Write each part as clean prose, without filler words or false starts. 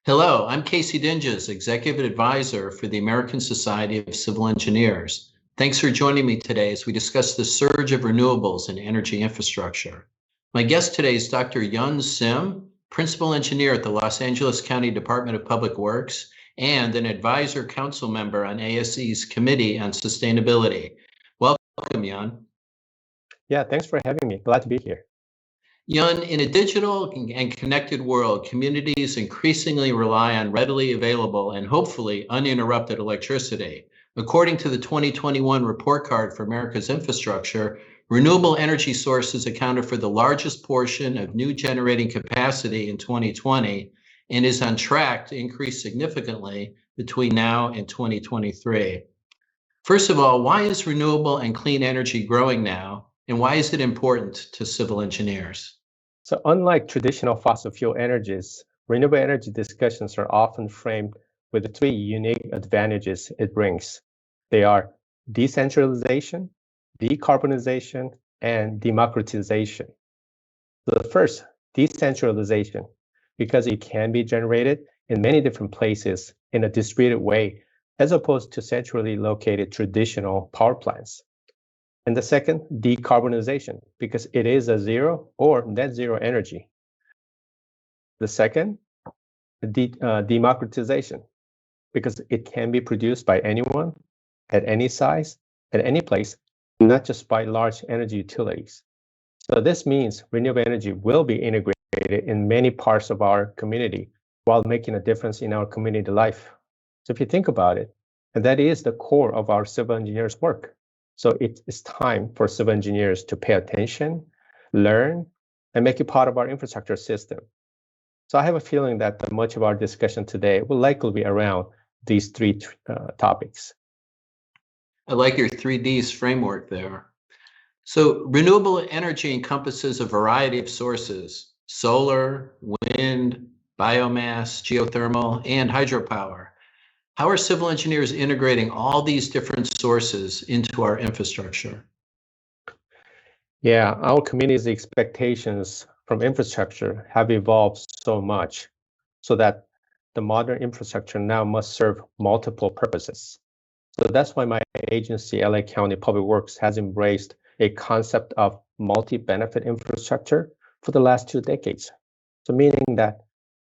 Hello, I'm Casey Dinges, Executive Advisor for the American Society of Civil Engineers. Thanks for joining me today as we discuss the surge of renewables in energy infrastructure. My guest today is Dr. Youn Sim, Principal Engineer at the Los Angeles County Department of Public Works and an Advisor Council Member on ASCE's Committee on Sustainability. Welcome, Youn. Yeah, thanks for having me. Glad to be here. Youn, in a digital and connected world, communities increasingly rely on readily available and hopefully uninterrupted electricity. According to the 2021 report card for America's infrastructure, renewable energy sources accounted for the largest portion of new generating capacity in 2020 and is on track to increase significantly between now and 2023. First of all, why is renewable and clean energy growing now? And why is it important to civil engineers? So unlike traditional fossil fuel energies, renewable energy discussions are often framed with three unique advantages it brings. They are decentralization, decarbonization, and democratization. The first, decentralization, because it can be generated in many different places in a distributed way, as opposed to centrally located traditional power plants. And the second, decarbonization, because it is a zero or net zero energy. The second, democratization, because it can be produced by anyone, at any size, at any place, not just by large energy utilities. So this means renewable energy will be integrated in many parts of our community while making a difference in our community life. So if you think about it, and that is the core of our civil engineers' work. So it is time for civil engineers to pay attention, learn, and make it part of our infrastructure system. So I have a feeling that much of our discussion today will likely be around these three topics. I like your 3Ds framework there. So renewable energy encompasses a variety of sources: solar, wind, biomass, geothermal, and hydropower. How are civil engineers integrating all these different sources into our infrastructure? Yeah, our community's expectations from infrastructure have evolved so much so that the modern infrastructure now must serve multiple purposes. So that's why my agency, LA County Public Works, has embraced a concept of multi-benefit infrastructure for the last 2 decades. So meaning that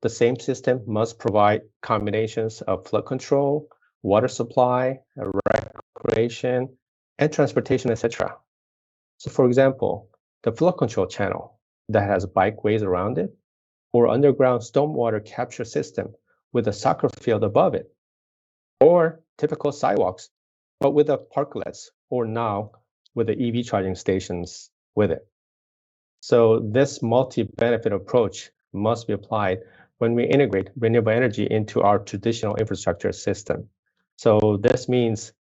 the same system must provide combinations of flood control, water supply, recreation, and transportation, etc. So for example, the flood control channel that has bikeways around it, or underground stormwater capture system with a soccer field above it, or typical sidewalks, but with the parklets, or now with the EV charging stations with it. So this multi-benefit approach must be applied when we integrate renewable energy into our traditional infrastructure system. So this means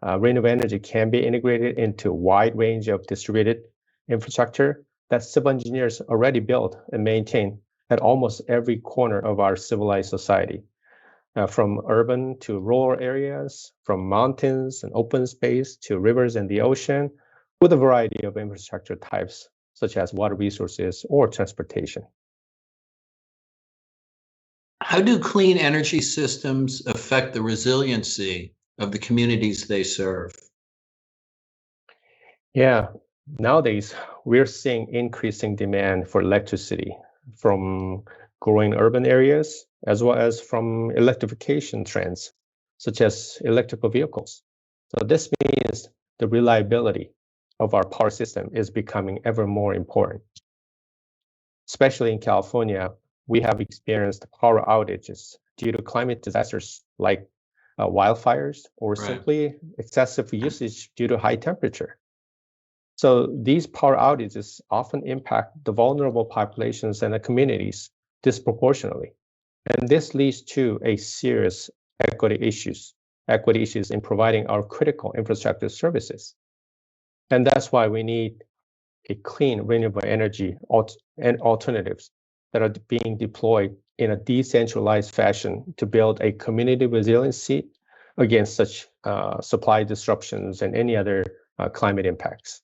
renewable energy can be integrated into a wide range of distributed infrastructure that civil engineers already build and maintain at almost every corner of our civilized society, from urban to rural areas, from mountains and open space to rivers and the ocean, with a variety of infrastructure types, such as water resources or transportation. How do clean energy systems affect the resiliency of the communities they serve? Yeah, nowadays we're seeing increasing demand for electricity from growing urban areas, as well as from electrification trends, such as electrical vehicles. So this means the reliability of our power system is becoming ever more important. Especially in California, we have experienced power outages due to climate disasters like wildfires or simply excessive usage due to high temperature. So these power outages often impact the vulnerable populations and the communities disproportionately. And this leads to a serious equity issues in providing our critical infrastructure services. And that's why we need a clean renewable energy and alternatives that are being deployed in a decentralized fashion to build a community resiliency against such supply disruptions and any other climate impacts.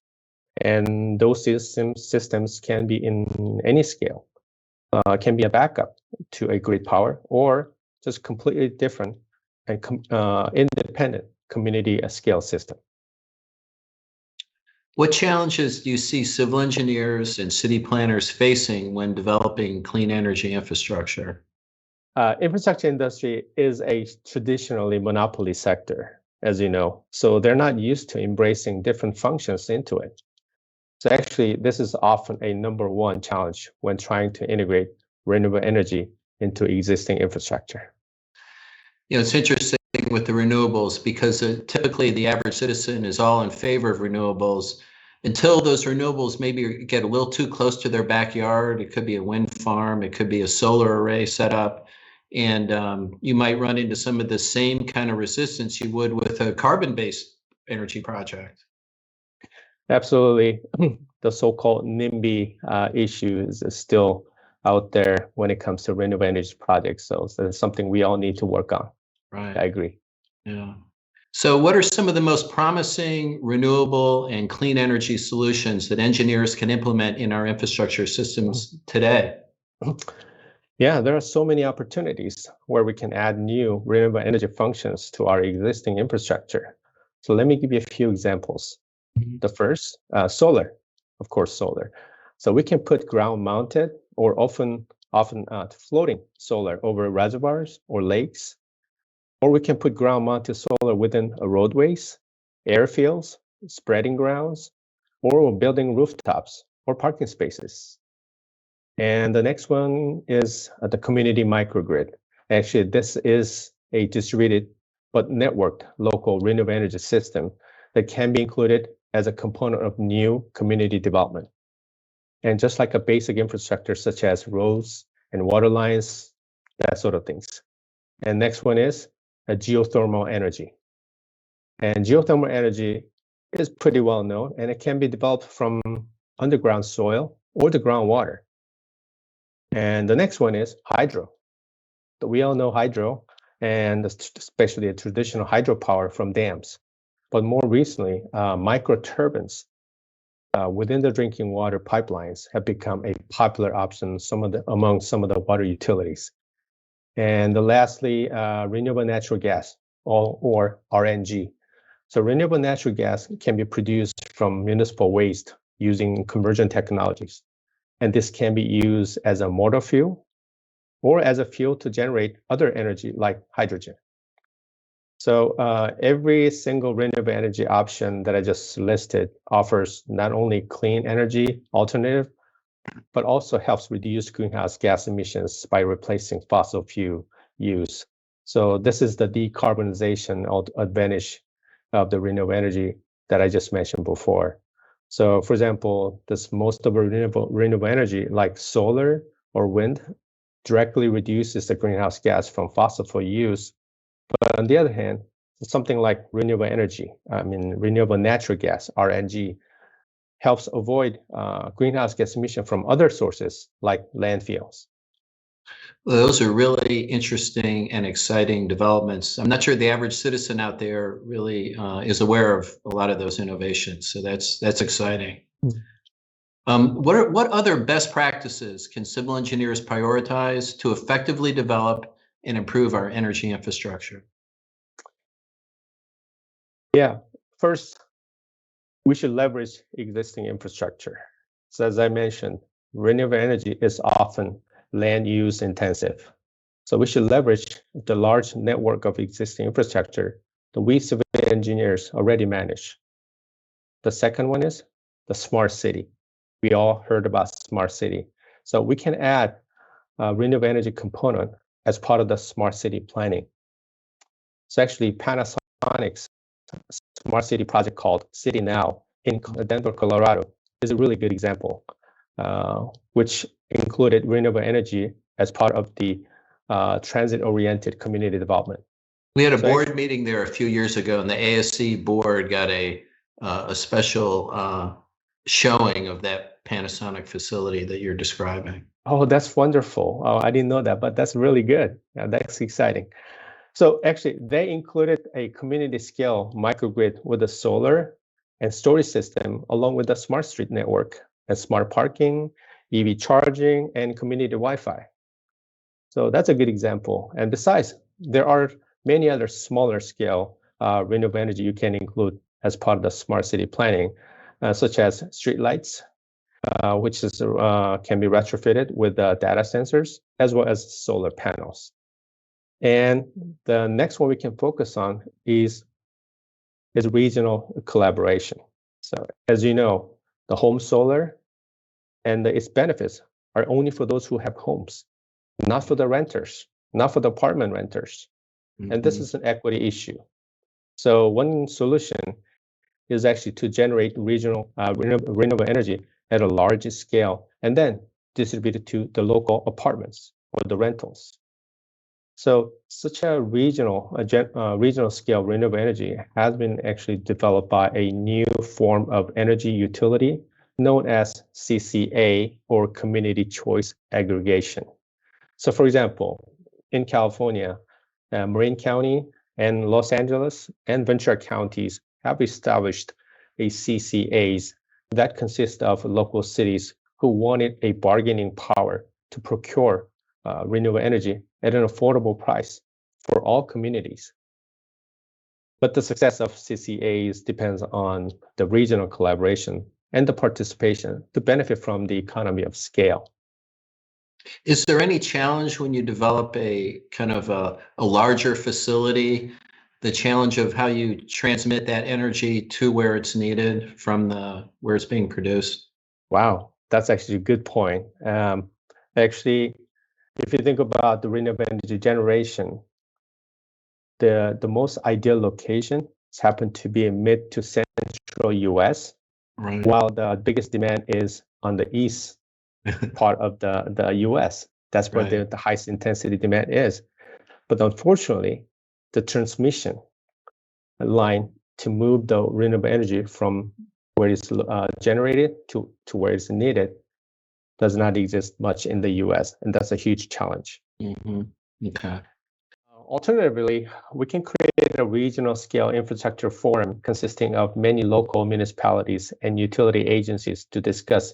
And those systems can be in any scale, can be a backup to a grid power, or just completely different and independent community scale system. What challenges do you see civil engineers and city planners facing when developing clean energy infrastructure? Infrastructure industry is a traditionally monopoly sector, as you know, so they're not used to embracing different functions into it. So actually, this is often a #1 challenge when trying to integrate renewable energy into existing infrastructure. You know, it's interesting with the renewables because typically the average citizen is all in favor of renewables until those renewables maybe get a little too close to their backyard. It could be a wind farm, it could be a solar array set up, and you might run into some of the same kind of resistance you would with a carbon-based energy project. Absolutely. The so-called NIMBY issue is still out there when it comes to renewable energy projects. So it's something we all need to work on. Right. I agree. Yeah. So what are some of the most promising renewable and clean energy solutions that engineers can implement in our infrastructure systems today? Yeah, there are so many opportunities where we can add new renewable energy functions to our existing infrastructure. So let me give you a few examples. The first, solar, of course, solar. So we can put ground-mounted or often floating solar over reservoirs or lakes, or we can put ground-mounted solar within roadways, airfields, spreading grounds, or building rooftops or parking spaces. And the next one is the community microgrid. Actually, this is a distributed but networked local renewable energy system that can be included as a component of new community development. And just like a basic infrastructure such as roads and water lines, that sort of things. And next one is a geothermal energy. And geothermal energy is pretty well known, and it can be developed from underground soil or the groundwater. And the next one is hydro. We all know hydro, and especially a traditional hydropower from dams. But more recently, micro turbines within the drinking water pipelines have become a popular option among some of the water utilities. And lastly, renewable natural gas, or RNG. So renewable natural gas can be produced from municipal waste using conversion technologies. And this can be used as a motor fuel or as a fuel to generate other energy like hydrogen. So every single renewable energy option that I just listed offers not only clean energy alternative, but also helps reduce greenhouse gas emissions by replacing fossil fuel use. So this is the decarbonization advantage of the renewable energy that I just mentioned before. So for example, most of the renewable energy like solar or wind directly reduces the greenhouse gas from fossil fuel use. But on the other hand, something like renewable energy, renewable natural gas, RNG, helps avoid greenhouse gas emission from other sources like landfills. Well, those are really interesting and exciting developments. I'm not sure the average citizen out there really is aware of a lot of those innovations. So that's exciting. What other best practices can civil engineers prioritize to effectively develop and improve our energy infrastructure? Yeah, first, we should leverage existing infrastructure. So as I mentioned, renewable energy is often land use intensive. So we should leverage the large network of existing infrastructure that we civil engineers already manage. The second one is the smart city. We all heard about smart city. So we can add a renewable energy component as part of the smart city planning. So actually Panasonic's smart city project called City Now in Denver, Colorado is a really good example, which included renewable energy as part of the transit-oriented community development. We had a board meeting there a few years ago, and the ASCE board got a special showing of that Panasonic facility that you're describing. Oh, that's wonderful. Oh, I didn't know that, but that's really good. Yeah, that's exciting. So actually, they included a community scale microgrid with a solar and storage system, along with the smart street network and smart parking EV charging, and community Wi-Fi. So that's a good example. And besides, there are many other smaller scale renewable energy you can include as part of the smart city planning, such as streetlights, which can be retrofitted with data sensors, as well as solar panels. And the next one we can focus on is regional collaboration. So as you know, the home solar and its benefits are only for those who have homes, not for the renters, not for the apartment renters. Mm-hmm. And this is an equity issue. So one solution is actually to generate regional renewable energy at a large scale and then distribute it to the local apartments or the rentals. So such a regional scale renewable energy has been actually developed by a new form of energy utility known as CCA, or community choice aggregation. So for example, in California, Marin County and Los Angeles and Ventura counties have established a CCAs that consist of local cities who wanted a bargaining power to procure renewable energy at an affordable price for all communities. But the success of CCAs depends on the regional collaboration and the participation to benefit from the economy of scale. Is there any challenge when you develop a kind of a larger facility, the challenge of how you transmit that energy to where it's needed from where it's being produced? Wow, that's actually a good point. Actually, if you think about the renewable energy generation, the most ideal location happens to be in mid to central US, right, while the biggest demand is on the east part of the US. That's where right, the highest intensity demand is. But unfortunately, the transmission line to move the renewable energy from where it's generated to where it's needed does not exist much in the US, and that's a huge challenge. Mm-hmm. Okay. Alternatively, we can create a regional scale infrastructure forum consisting of many local municipalities and utility agencies to discuss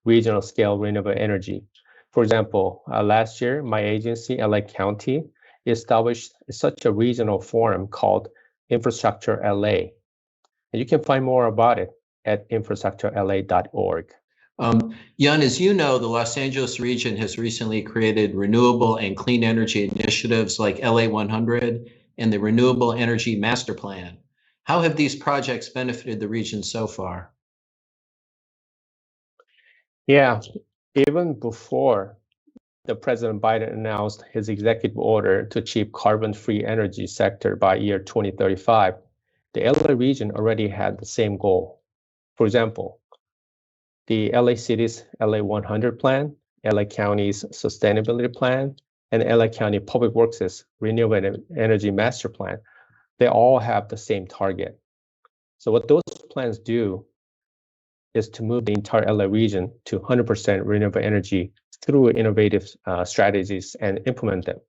regional scale renewable energy. For example, last year, my agency, LA County, established such a regional forum called Infrastructure LA. And you can find more about it at infrastructurela.org. Youn, as you know, the Los Angeles region has recently created renewable and clean energy initiatives like LA 100 and the Renewable Energy Master Plan. How have these projects benefited the region so far? Yeah, even before the President Biden announced his executive order to achieve carbon-free energy sector by year 2035, the LA region already had the same goal. For example, the LA City's LA 100 plan, LA County's sustainability plan, and LA County Public Works' renewable energy master plan, they all have the same target. So what those plans do is to move the entire LA region to 100% renewable energy through innovative strategies and implement them.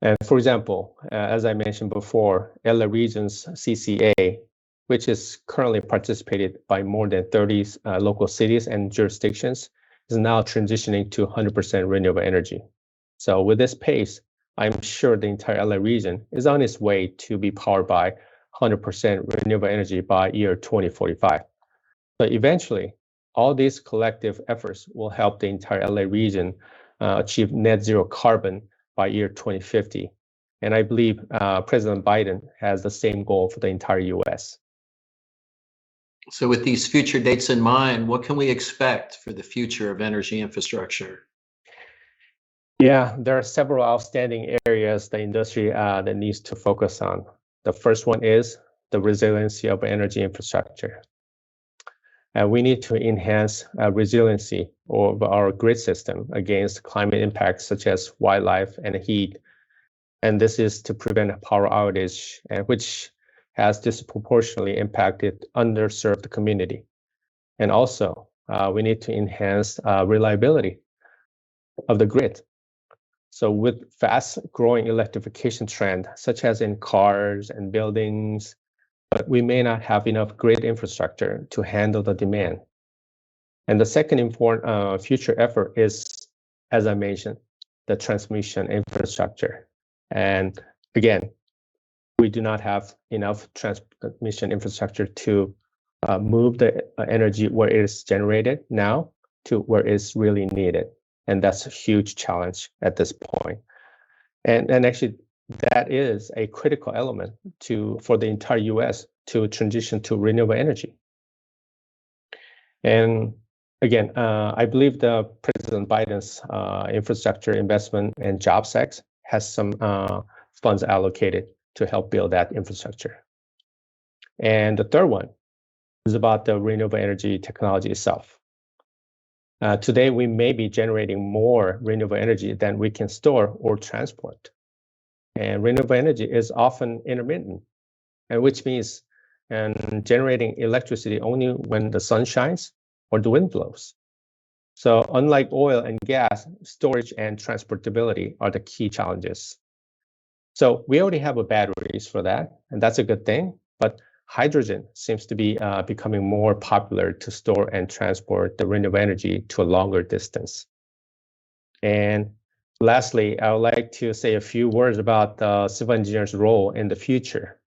And for example, as I mentioned before, LA region's CCA, which is currently participated by more than 30 local cities and jurisdictions, is now transitioning to 100% renewable energy. So with this pace, I'm sure the entire LA region is on its way to be powered by 100% renewable energy by year 2045. But eventually, all these collective efforts will help the entire LA region achieve net zero carbon by year 2050. And I believe President Biden has the same goal for the entire US. So with these future dates in mind, what can we expect for the future of energy infrastructure? Yeah, there are several outstanding areas the industry that needs to focus on. The first one is the resiliency of energy infrastructure. We need to enhance resiliency of our grid system against climate impacts such as wildlife and heat. And this is to prevent a power outage, which has disproportionately impacted underserved community. And also, we need to enhance reliability of the grid. So with fast growing electrification trend, such as in cars and buildings, but we may not have enough grid infrastructure to handle the demand. And the second important future effort is, as I mentioned, the transmission infrastructure. And again, we do not have enough transmission infrastructure to move the energy where it is generated now to where it's really needed. And that's a huge challenge at this point. And actually, that is a critical element for the entire US to transition to renewable energy. And again, I believe the President Biden's Infrastructure Investment and Jobs Act has some funds allocated to help build that infrastructure. And the third one is about the renewable energy technology itself. Today, we may be generating more renewable energy than we can store or transport. And renewable energy is often intermittent, and which means generating electricity only when the sun shines or the wind blows. So unlike oil and gas, storage and transportability are the key challenges. So we already have batteries for that, and that's a good thing. But hydrogen seems to be becoming more popular to store and transport the renewable energy to a longer distance. And lastly, I would like to say a few words about the civil engineer's role in the future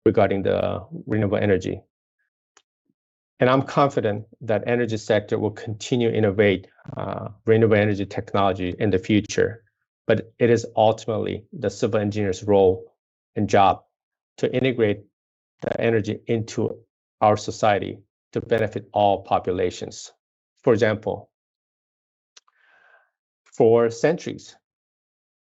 regarding the renewable energy. And I'm confident that energy sector will continue to innovate renewable energy technology in the future. But it is ultimately the civil engineer's role and job to integrate the energy into our society to benefit all populations. For example, for centuries,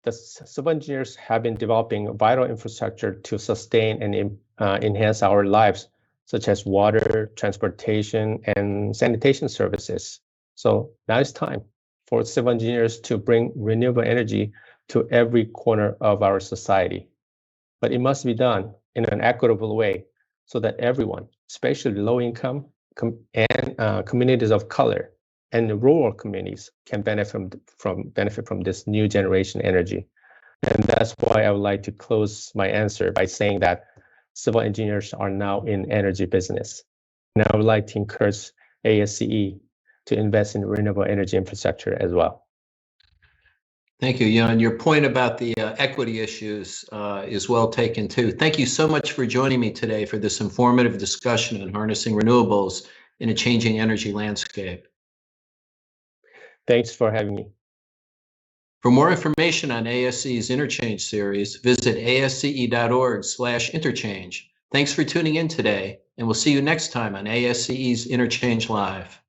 the civil engineers have been developing vital infrastructure to sustain and enhance our lives, such as water, transportation, and sanitation services. So now it's time for civil engineers to bring renewable energy to every corner of our society. But it must be done in an equitable way so that everyone, especially low-income and communities of color and rural communities, can benefit from this new generation energy. And that's why I would like to close my answer by saying that civil engineers are now in energy business. And I would like to encourage ASCE to invest in renewable energy infrastructure as well. Thank you, Youn. Your point about the equity issues is well taken too. Thank you so much for joining me today for this informative discussion on harnessing renewables in a changing energy landscape. Thanks for having me. For more information on ASCE's Interchange series, visit asce.org/interchange. Thanks for tuning in today, and we'll see you next time on ASCE's Interchange Live.